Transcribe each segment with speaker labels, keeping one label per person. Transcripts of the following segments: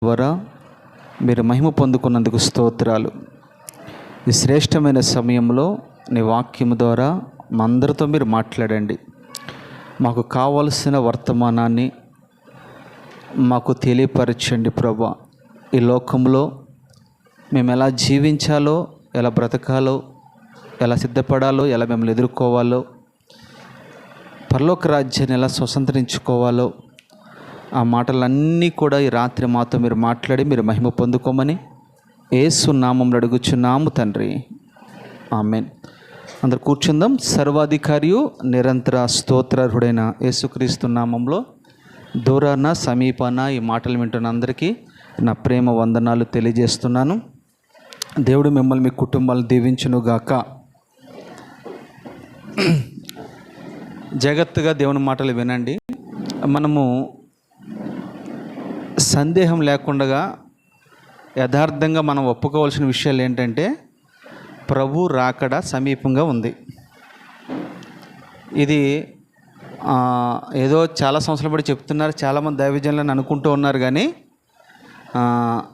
Speaker 1: ద్వారా మీరు మహిమ పొందుకున్నందుకు స్తోత్రాలు. ఈ శ్రేష్టమైన సమయంలో నీ వాక్యము ద్వారా మా అందరితో మీరు మాట్లాడండి. మాకు కావలసిన వర్తమానాన్ని మాకు తెలియపరచండి ప్రభా. ఈ లోకంలో మేము ఎలా జీవించాలో, ఎలా బ్రతకాలో, ఎలా సిద్ధపడాలో, ఎలా మిమ్మల్ని ఎదుర్కోవాలో, పరలోక రాజ్యాన్ని ఎలా స్వతంత్రించుకోవాలో, ఆ మాటలన్నీ కూడా ఈ రాత్రి మాతో మీరు మాట్లాడి మీరు మహిమ పొందుకోమని యేసు నామములో అడుగుచున్నాము తండ్రి, ఆమేన్. అందరు కూర్చుందాం. సర్వాధికారియు నిరంతర స్తోత్రార్హుడైన యేసుక్రీస్తు నామంలో దూరాన సమీపాన ఈ మాటలు వింటున్న అందరికీ నా ప్రేమ వందనాలు తెలియజేస్తున్నాను. దేవుడు మిమ్మల్ని మీ కుటుంబాలను దీవించునుగాక. జాగ్రత్తగా దేవుని మాటలు వినండి. మనము సందేహం లేకుండా యథార్థంగా మనం ఒప్పుకోవాల్సిన విషయాలు ఏంటంటే, ప్రభు రాకడ సమీపంగా ఉంది. ఇది ఏదో చాలా సంవత్సరాలు బట్టి చెప్తున్నారు, చాలామంది దైవజనులను అనుకుంటూ ఉన్నారు, కానీ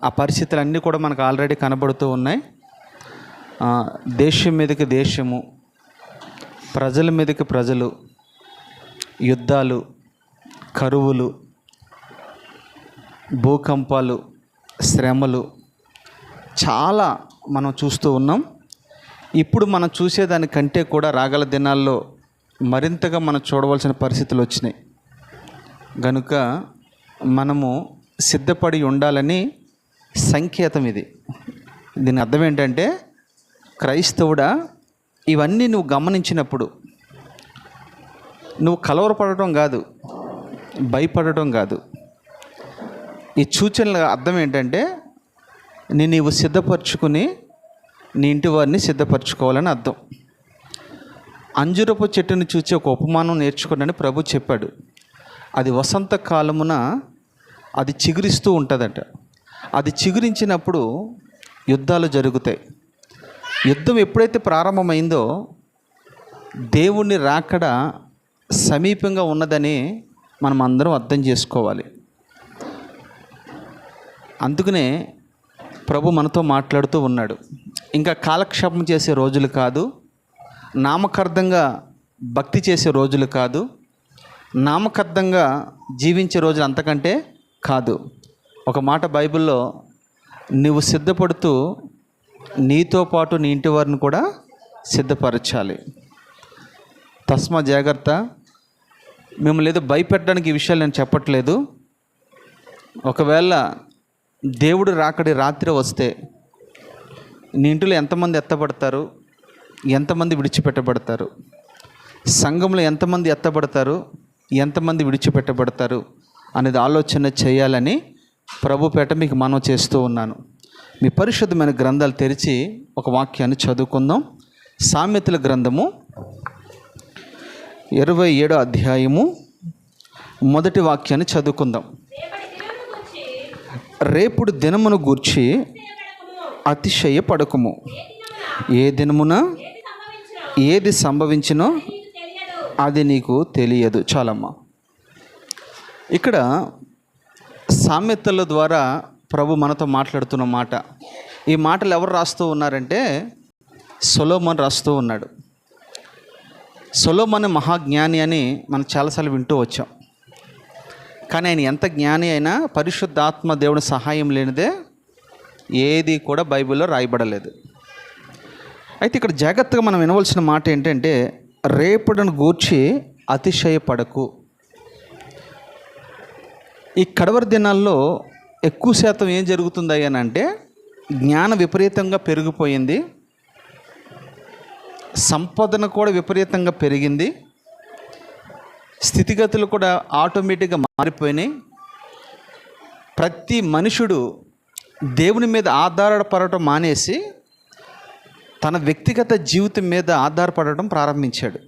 Speaker 1: ఆ పరిస్థితులన్నీ కూడా మనకు ఆల్రెడీ కనబడుతూ ఉన్నాయి. దేశం మీదకి దేశము, ప్రజల మీదకి ప్రజలు, యుద్ధాలు, కరువులు, భూకంపాలు, శ్రమలు చాలా మనం చూస్తూ ఉన్నాం. ఇప్పుడు మనం చూసేదానికంటే కూడా రాగల దినాల్లో మరింతగా మనం చూడవలసిన పరిస్థితులు వచ్చినాయి. కనుక మనము సిద్ధపడి ఉండాలని సంకేతం ఇది. దీని అర్థం ఏంటంటే, క్రైస్తవుడా, ఇవన్నీ నువ్వు గమనించినప్పుడు నువ్వు కలవరపడటం కాదు, భయపడటం కాదు. ఈ సూచనల అర్థం ఏంటంటే, నీవు సిద్ధపరచుకుని నీ ఇంటి వారిని సిద్ధపరచుకోవాలని అర్థం. అంజురపు చెట్టుని చూసి ఒక ఉపమానం నేర్చుకున్నాను ప్రభు చెప్పాడు. అది వసంత కాలమున అది చిగురిస్తూ ఉంటుందట. అది చిగురించినప్పుడు యుద్ధాలు జరుగుతాయి. యుద్ధం ఎప్పుడైతే ప్రారంభమైందో దేవుని రాకడ సమీపంగా ఉన్నదని మనం అందరం అర్థం చేసుకోవాలి. అందుకనే ప్రభు మనతో మాట్లాడుతూ ఉన్నాడు. ఇంకా కాలక్షేపం చేసే రోజులు కాదు, నామకార్థంగా భక్తి చేసే రోజులు కాదు, నామకార్థంగా జీవించే రోజులు అంతకంటే కాదు. ఒక మాట బైబిల్లో, నువ్వు సిద్ధపడుతూ నీతో పాటు నీ ఇంటి వారిని కూడా సిద్ధపరచాలి. తస్మా జాగ్రత్త. మిమ్మల్ని ఏదో భయపెట్టడానికి ఈ విషయాలు నేను చెప్పట్లేదు. ఒకవేళ దేవుడు రాకడి రాత్రి వస్తే నీ ఇంటిలో ఎంతమంది ఎత్తబడతారు, ఎంతమంది విడిచిపెట్టబడతారు, సంఘంలో ఎంతమంది ఎత్తబడతారు, ఎంతమంది విడిచిపెట్టబడతారు అనేది ఆలోచన చేయాలని ప్రభుపేట మీకు మనవి చేస్తూ ఉన్నాను. మీ పరిశుద్ధమైన గ్రంథాలు తెరిచి ఒక వాక్యాన్ని చదువుకుందాం. సామెతల గ్రంథము 27వ అధ్యాయము మొదటి వాక్యాన్ని చదువుకుందాం. రేపుడు దినమును గూర్చి అతిశయపడకుము. ఏ దినమున ఏది సంభవించినో అది నీకు తెలియదు. చాలమ్మా. ఇక్కడ సామెతల ద్వారా ప్రభు మనతో మాట్లాడుతున్న మాట. ఈ మాటలు ఎవరు రాస్తూ ఉన్నారంటే, సొలొమోను రాస్తూ ఉన్నాడు. సొలొమోను మహాజ్ఞాని అని మనం చాలాసార్లు వింటూ వచ్చాం. కానీ ఆయన ఎంత జ్ఞాని అయినా పరిశుద్ధాత్మ దేవుని సహాయం లేనిదే ఏది కూడా బైబిల్లో రాయబడలేదు. అయితే ఇక్కడ జాగ్రత్తగా మనం వినవలసిన మాట ఏంటంటే, రేపటిని గూర్చి అతిశయపడకు. ఈ కడవరి దినాల్లో ఎక్కువ శాతం ఏం జరుగుతుంది అని అంటే, జ్ఞానం విపరీతంగా పెరిగిపోయింది, సంపదన కూడా విపరీతంగా పెరిగింది, స్థితిగతులు కూడా ఆటోమేటిక్గా మారిపోయినాయి. ప్రతి మనుషుడు దేవుని మీద ఆధారపడటం మానేసి తన వ్యక్తిగత జీవితం మీద ఆధారపడటం ప్రారంభించాడు.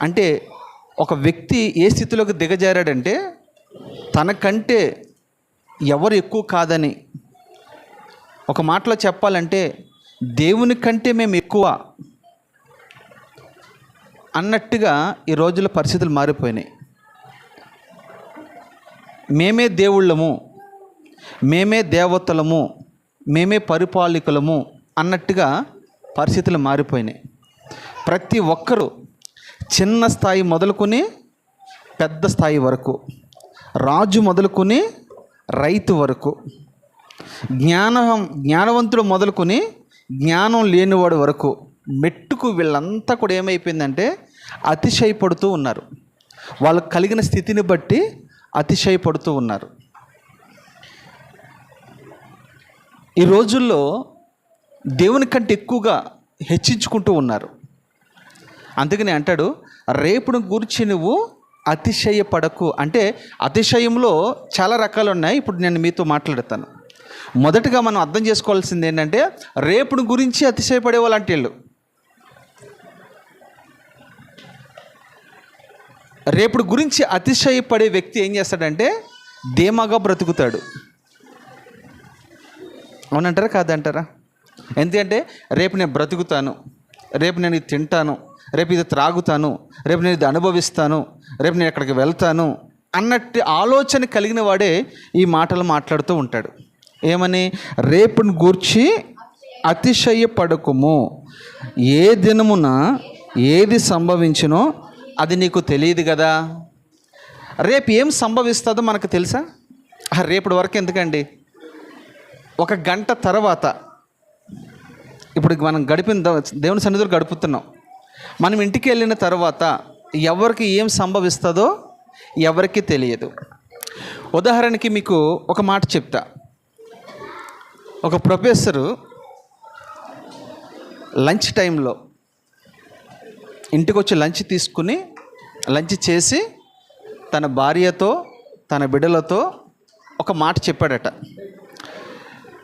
Speaker 1: అంటే ఒక వ్యక్తి ఏ స్థితిలోకి దిగజారాడంటే, తనకంటే ఎవరు ఎక్కువ కాదని, ఒక మాటలో చెప్పాలంటే దేవుని కంటే మేము ఎక్కువ అన్నట్టుగా ఈ రోజుల్లో పరిస్థితులు మారిపోయినాయి. మేమే దేవుళ్ళము, మేమే దేవతలము, మేమే పరిపాలకులము అన్నట్టుగా పరిస్థితులు మారిపోయినాయి. ప్రతి ఒక్కరూ చిన్న స్థాయి మొదలుకొని పెద్ద స్థాయి వరకు, రాజు మొదలుకొని రైతు వరకు, జ్ఞానవంతుడు మొదలుకొని జ్ఞానం లేనివాడు వరకు మెట్టుకు వీళ్ళంతా కూడా ఏమైపోయిందంటే అతిశయపడుతూ ఉన్నారు. వాళ్ళకు కలిగిన స్థితిని బట్టి అతిశయపడుతూ ఉన్నారు. ఈ రోజుల్లో దేవుని కంటే ఎక్కువగా హెచ్చించుకుంటూ ఉన్నారు. అందుకని అంటాడు, రేపును గురించి నువ్వు అతిశయపడకు. అంటే అతిశయంలో చాలా రకాలు ఉన్నాయి. ఇప్పుడు నేను మీతో మాట్లాడతాను. మొదటగా మనం అర్థం చేసుకోవాల్సింది ఏంటంటే, రేపును గురించి అతిశయపడే వాళ్ళు అంటే వీళ్ళు. రేపుడు గురించి అతిశయపడే వ్యక్తి ఏం చేస్తాడంటే ధీమాగా బ్రతుకుతాడు. అవునంటారా కాదంటారా? ఎందుకంటే రేపు నేను బ్రతుకుతాను, రేపు నేను ఇది తింటాను, రేపు ఇది త్రాగుతాను, రేపు నేను ఇది అనుభవిస్తాను, రేపు నేను ఎక్కడికి వెళ్తాను అన్నట్టు ఆలోచన కలిగిన వాడే ఈ మాటలు మాట్లాడుతూ ఉంటాడు. ఏమని? రేపుని గూర్చి అతిశయపడకుము, ఏ దినమున ఏది సంభవించునో అది నీకు తెలియదు కదా. రేపు ఏం సంభవిస్తుందో మనకు తెలుసా? రేపటి వరకు ఎందుకండి, ఒక గంట తర్వాత, ఇప్పుడు మనం గడిపిన దేవుని సన్నిధిలో గడుపుతున్నాం. మనం ఇంటికి వెళ్ళిన తర్వాత ఎవరికి ఏం సంభవిస్తుందో ఎవరికి తెలియదు. ఉదాహరణకి మీకు ఒక మాట చెప్తా. ఒక ప్రొఫెసరు లంచ్ టైంలో ఇంటికి వచ్చి లంచ్ చేసి తన భార్యతో తన బిడ్డలతో ఒక మాట చెప్పాడట.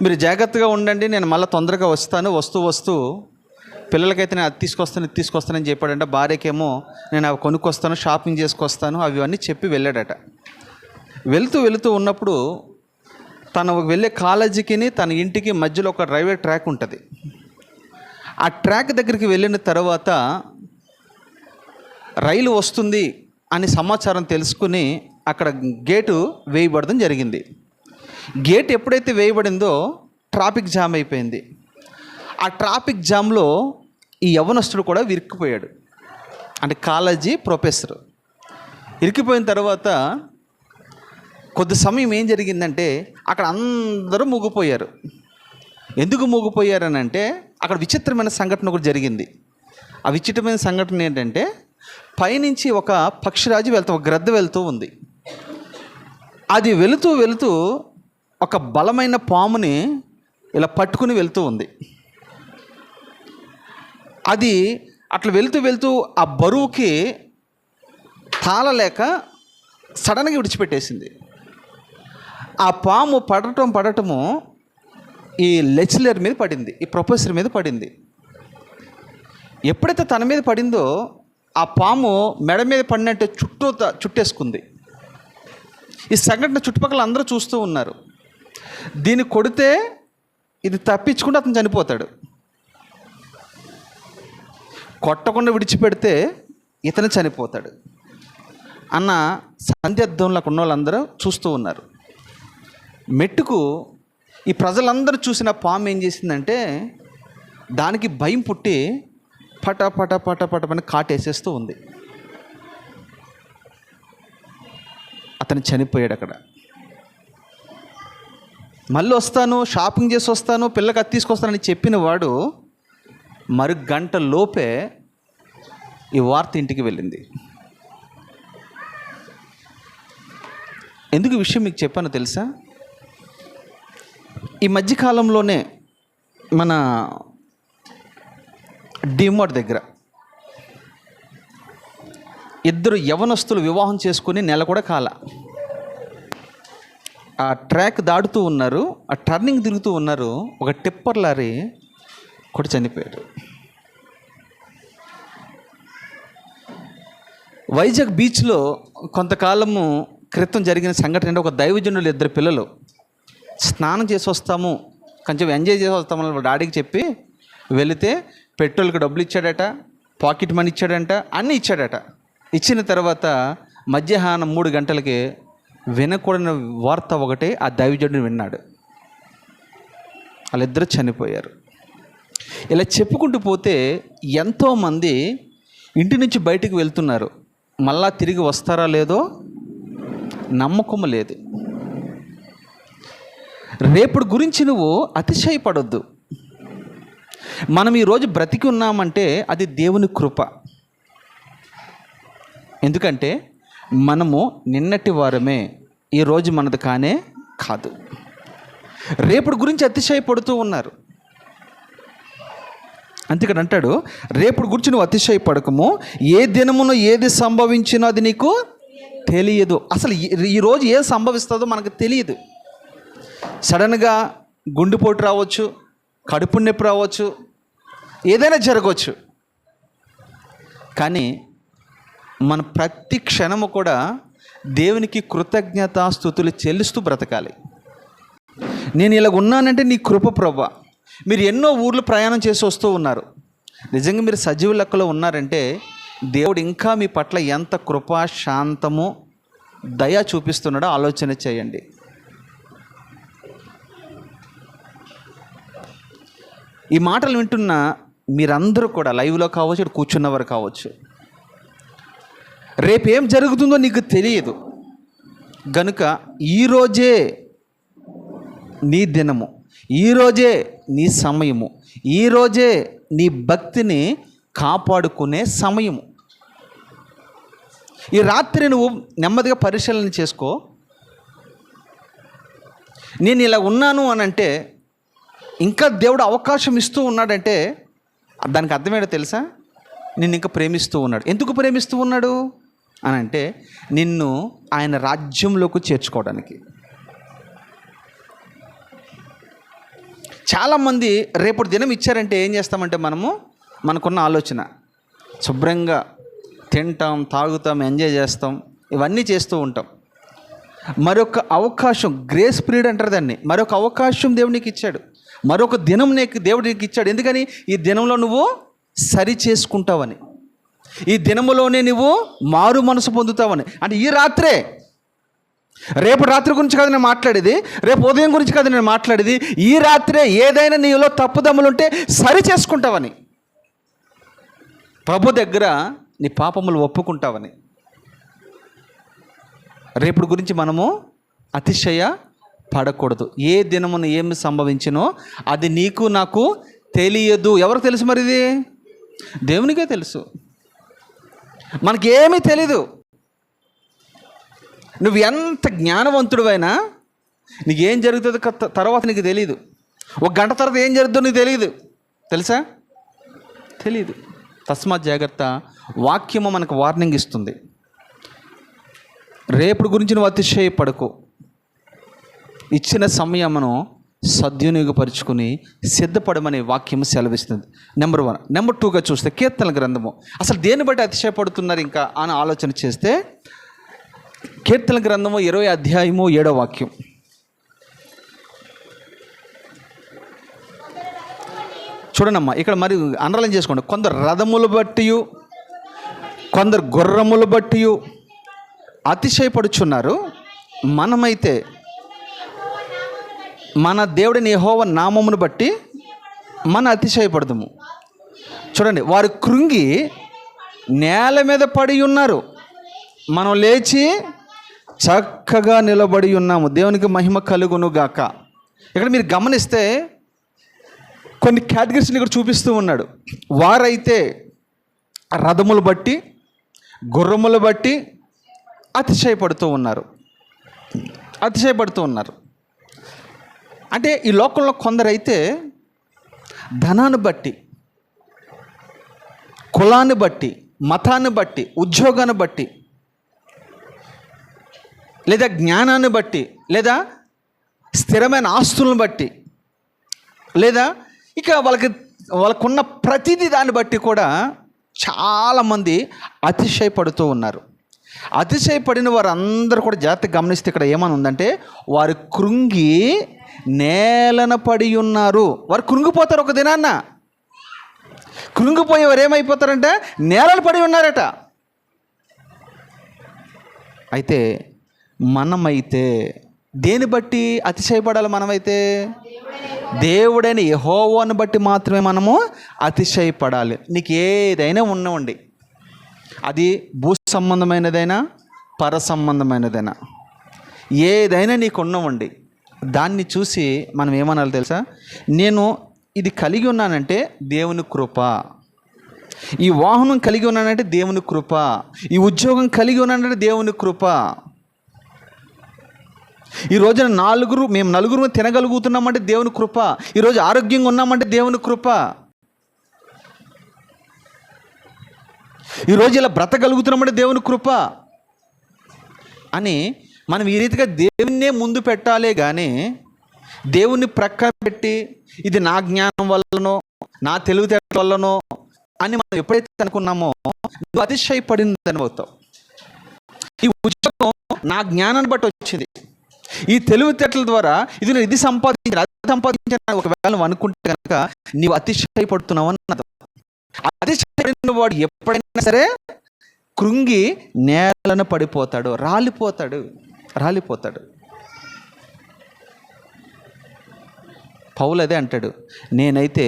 Speaker 1: మీరు జాగ్రత్తగా ఉండండి, నేను మళ్ళీ తొందరగా వస్తాను, వస్తూ పిల్లలకైతే నేను అది తీసుకొస్తానని చెప్పాడంట. భార్యకేమో నేను అవి కొనుక్కొస్తాను, షాపింగ్ చేసుకొస్తాను, అవి చెప్పి వెళ్ళాడట. వెళుతూ ఉన్నప్పుడు తను వెళ్ళే కాలేజీకి తన ఇంటికి మధ్యలో ఒక రైల్వే ట్రాక్ ఉంటుంది. ఆ ట్రాక్ దగ్గరికి వెళ్ళిన తర్వాత రైలు వస్తుంది అని సమాచారం తెలుసుకుని అక్కడ గేటు వేయబడడం జరిగింది. గేట్ ఎప్పుడైతే వేయబడిందో ట్రాఫిక్ జామ్ అయిపోయింది. ఆ ట్రాఫిక్ జామ్లో ఈ యవ్వనస్తుడు కూడా ఇరుక్కుపోయాడు. అంటే కాలేజీ ప్రొఫెసర్ ఇరికిపోయిన తర్వాత కొద్ది సమయం ఏం జరిగిందంటే అక్కడ అందరూ మూగిపోయారు. ఎందుకు మూగిపోయారని అంటే అక్కడ విచిత్రమైన సంఘటన ఒకటి జరిగింది. ఆ విచిత్రమైన సంఘటన ఏంటంటే, పైనుంచి ఒక పక్షిరాజు ఒక గ్రద్ద వెళ్తూ ఉంది. అది వెళుతూ ఒక బలమైన పాముని ఇలా పట్టుకుని వెళ్తూ ఉంది. అది అట్లా వెళుతూ ఆ బరువుకి తాళలేక సడన్గా విడిచిపెట్టేసింది. ఆ పాము పడటము ఈ లెక్చరర్ మీద పడింది, ఈ ప్రొఫెసర్ మీద పడింది. ఎప్పుడైతే తన మీద పడిందో ఆ పాము మెడ మీద పడినట్టే చుట్టేసుకుంది. ఈ సంఘటన చుట్టుపక్కల అందరూ చూస్తూ ఉన్నారు. దీన్ని కొడితే ఇది తప్పించుకుంటే అతను చనిపోతాడు, కొట్టకుండా విడిచిపెడితే ఇతను చనిపోతాడు అన్న సందిగ్ధంలో ఉన్న వాళ్ళందరూ చూస్తూ ఉన్నారు. మెట్టుకు ఈ ప్రజలందరూ చూసిన పాము ఏం చేసిందంటే దానికి భయం పుట్టి పటపటని కాటేసేస్తూ ఉంది. అతను చనిపోయాడు అక్కడ. మళ్ళీ వస్తాను, షాపింగ్ చేసి వస్తాను, పిల్లకి అది తీసుకొస్తానని చెప్పిన వాడు మరి గంట లోపే ఈ వార్త ఇంటికి వెళ్ళింది. ఎందుకు విషయం మీకు చెప్పానో తెలుసా? ఈ మధ్యకాలంలోనే మన డిమార్ట్ దగ్గర ఇద్దరు యవనస్తులు వివాహం చేసుకుని నెల కూడా కాల. ఆ ట్రాక్ దాటుతూ ఉన్నారు, ఆ టర్నింగ్ తిరుగుతూ ఉన్నారు, ఒక టిప్పర్ లారీ కూడా చనిపోయారు. వైజాగ్ బీచ్లో కొంతకాలము క్రితం జరిగిన సంఘటన అంటే, ఒక దైవజనులు ఇద్దరు పిల్లలు స్నానం చేసి వస్తాము, కొంచెం ఎంజాయ్ చేసి వస్తామని డాడీకి చెప్పి వెళితే పెట్రోల్కి డబ్బులు ఇచ్చాడట, పాకెట్ మనీ ఇచ్చాడంట, అన్నీ ఇచ్చాడట. ఇచ్చిన తర్వాత మధ్యాహ్నం 3 గంటలకి వినకూడని వార్త ఒకటే ఆ దైవజనుడు విన్నాడు. వాళ్ళిద్దరూ చనిపోయారు. ఇలా చెప్పుకుంటూ పోతే ఎంతోమంది ఇంటి నుంచి బయటికి వెళ్తున్నారు, మళ్ళా తిరిగి వస్తారా లేదో నమ్మకం లేదు. రేపటి గురించి నువ్వు అతిశయపడొద్దు. మనం ఈరోజు బ్రతికి ఉన్నామంటే అది దేవుని కృప. ఎందుకంటే మనము నిన్నటి వారమే, ఈరోజు మనది కానే కాదు. రేపటి గురించి అతిశయపడుతూ ఉన్నారు. అందుకని అంటాడు, రేపటి గురించి నువ్వు అతిశయపడకము, ఏ దినమును ఏది సంభవించినో అది నీకు తెలియదు. అసలు ఈరోజు ఏది సంభవిస్తుందో మనకు తెలియదు. సడన్గా గుండెపోటు రావచ్చు, కడుపు నొప్పి రావచ్చు, ఏదైనా జరగవచ్చు. కానీ మన ప్రతి క్షణము కూడా దేవునికి కృతజ్ఞతాస్తుతులు చెల్లిస్తూ బ్రతకాలి. నేను ఇలా ఉన్నానంటే నీ కృప ప్రభా. మీరు ఎన్నో ఊర్లు ప్రయాణం చేసి వస్తూ ఉన్నారు. నిజంగా మీరు సజీవ లెక్కలో ఉన్నారంటే దేవుడు ఇంకా మీ పట్ల ఎంత కృపా, శాంతము, దయ చూపిస్తున్నాడో ఆలోచన చేయండి. ఈ మాటలు వింటున్న మీరందరూ కూడా లైవ్లో కావచ్చు, ఇక్కడ కూర్చున్నవారు కావచ్చు, రేపేం జరుగుతుందో నీకు తెలియదు గనుక ఈరోజే నీ దినము, ఈరోజే నీ సమయము, ఈరోజే నీ భక్తిని కాపాడుకునే సమయము. ఈ రాత్రి నువ్వు నెమ్మదిగా పరిశీలన చేసుకో. నేను ఇలా ఉన్నాను అని అంటే, ఇంకా దేవుడు అవకాశం ఇస్తూ ఉన్నాడంటే దానికి అర్థమేంటో తెలుసా? నిన్ను ఇంకా ప్రేమిస్తూ ఉన్నాడు. ఎందుకు ప్రేమిస్తూ ఉన్నాడు అని అంటే, నిన్ను ఆయన రాజ్యంలోకి చేర్చుకోవడానికి. చాలామంది రేపటి దినం ఇచ్చారంటే ఏం చేస్తామంటే, మనకున్న ఆలోచన శుభ్రంగా తింటాం, తాగుతాం, ఎంజాయ్ చేస్తాం, ఇవన్నీ చేస్తూ ఉంటాం. మరొక అవకాశం, గ్రేస్ పీరియడ్ అంటారు దాన్ని, మరొక అవకాశం దేవుడు నీకు ఇచ్చాడు, మరొక దినం దేవుడు నీకు ఇచ్చాడు. ఎందుకని? ఈ దినంలో నువ్వు సరి చేసుకుంటావని, ఈ దినములోనే నువ్వు మారు మనసు పొందుతావని. అంటే ఈ రాత్రే, రేపు రాత్రి గురించి కాదు నేను మాట్లాడేది, రేపు ఉదయం గురించి కాదు నేను మాట్లాడేది, ఈ రాత్రే ఏదైనా నీలో తప్పుదమ్ములుంటే సరి చేసుకుంటావని, ప్రభు దగ్గర నీ పాపములు ఒప్పుకుంటావని. రేపటి గురించి మనము అతిశయ పడకూడదు. ఏ దినమున ఏమి సంభవించినో అది నీకు నాకు తెలియదు. ఎవరికి తెలుసు? మరి ఇది దేవునికే తెలుసు, మనకేమీ తెలీదు. నువ్వు ఎంత జ్ఞానవంతుడివైనా నీకేం జరుగుతుందో తర్వాత నీకు తెలియదు. ఒక గంట తర్వాత ఏం జరుగుతుందో నీకు తెలియదు. తెలుసా? తెలియదు. తస్మాత్ జాగ్రత్త. వాక్యము మనకు వార్నింగ్ ఇస్తుంది. రేపటి గురించి నువ్వు అతిశయపడకు. ఇచ్చిన సమయమును సద్వినియోగపరుచుకుని సిద్ధపడమనే వాక్యము సెలవిస్తుంది. నెంబర్ 1. నెంబర్ 2గా చూస్తే కీర్తనల గ్రంథము. అసలు దేన్ని బట్టి అతిశయపడుతున్నారు ఇంకా అని ఆలోచన చేస్తే, కీర్తనల గ్రంథము 20వ అధ్యాయము 7వ వాక్యం. చూడనమ్మా, ఇక్కడ మరి అండర్లైన్ చేసుకోండి. కొందరు రథములు బట్టి, కొందరు గుర్రములు బట్టి అతిశయపడుచున్నారు. మనమైతే మన దేవుడిని యెహోవా నామమును బట్టి మన అతిశయపడదుము. చూడండి, వారు కృంగి నేల మీద పడి ఉన్నారు, మనం లేచి చక్కగా నిలబడి ఉన్నాము. దేవునికి మహిమ కలుగును గాక. ఇక్కడ మీరు గమనిస్తే కొన్ని కేటగిరీస్ని ఇక్కడ చూపిస్తూ ఉన్నాడు. వారైతే రథములు బట్టి, గుర్రములు బట్టి అతిశయపడుతూ ఉన్నారు. అంటే ఈ లోకంలో కొందరైతే ధనాన్ని బట్టి, కులాన్ని బట్టి, మతాన్ని బట్టి, ఉద్యోగాన్ని బట్టి, లేదా జ్ఞానాన్ని బట్టి, లేదా స్థిరమైన ఆస్తులను బట్టి, లేదా ఇక వాళ్ళకున్న ప్రతిదీ దాన్ని బట్టి కూడా చాలామంది అతిశయపడుతూ ఉన్నారు. అతిశయపడిన వారందరూ కూడా జాగ్రత్తగా గమనిస్తే ఇక్కడ ఏమని ఉందంటే, వారు కృంగి నేలన పడి ఉన్నారు. వారు కృంగిపోతారు. ఒక దినాన్న కృంగిపోయి వారు ఏమైపోతారంటే నేలన పడి ఉన్నారట. అయితే మనమైతే దేని బట్టి అతిశయపడాలి? మనమైతే దేవుడైన యెహోవాను బట్టి మాత్రమే మనము అతిశయపడాలి. నీకు ఏదైనా ఉన్నవండి, అది భూ సంబంధమైనదైనా పర సంబంధమైనదైనా, ఏదైనా నీకు ఉన్నవండి, దాన్ని చూసి మనం ఏమనాలి తెలుసా? నేను ఇది కలిగి ఉన్నానంటే దేవుని కృప, ఈ వాహనం కలిగి ఉన్నానంటే దేవుని కృప, ఈ ఉద్యోగం కలిగి ఉన్నానంటే దేవుని కృప, ఈ రోజున మేము నలుగురు తినగలుగుతున్నామంటే దేవుని కృప, ఈరోజు ఆరోగ్యంగా ఉన్నామంటే దేవుని కృప, ఈరోజు ఇలా బ్రతకగలుగుతున్నామంటే దేవుని కృప అని మనం ఈ రీతిగా దేవున్నే ముందు పెట్టాలే కానీ దేవుని ప్రక్కన పెట్టి ఇది నా జ్ఞానం వల్లనో నా తెలివితేటల వల్లనో అని మనం ఎప్పుడైతే అనుకున్నామో నువ్వు అతిశయపడిందని అవుతావు. ఈ ఉద్యోగం నా జ్ఞానాన్ని బట్టి వచ్చింది, ఈ తెలివితేటల ద్వారా ఇది సంపాదించాను అది సంపాదించాను ఒకవేళ నువ్వు అనుకుంటే కనుక నీవు అతిశయపడుతున్నావు అన్నది. అతిశయపడిన వాడు ఎప్పుడైనా సరే కృంగి నేలను పడిపోతాడు, రాలిపోతాడు. పౌలు అదే అంటాడు, నేనైతే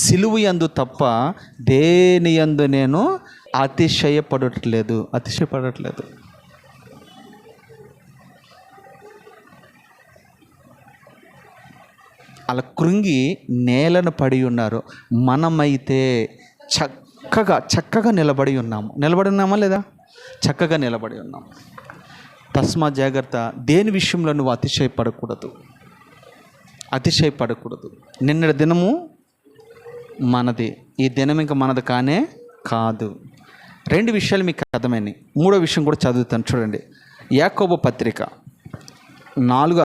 Speaker 1: సిలువ యందు తప్ప దేని యందు నేను అతిశయపడట్లేదు. అలా కృంగి నేలను పడి ఉన్నారు. మనమైతే చక్కగా నిలబడి ఉన్నామా లేదా? చక్కగా నిలబడి ఉన్నాము. తస్మా జాగ్రత్త, దేని విషయంలో నువ్వు అతిశయపడకూడదు. నిన్నటి దినము మనది, ఈ దినం ఇంకా మనది కాదు. 2 విషయాలు మీకు అర్థమైనాయి. 3వ విషయం కూడా చదువుతాను చూడండి. యాకోబు పత్రిక 4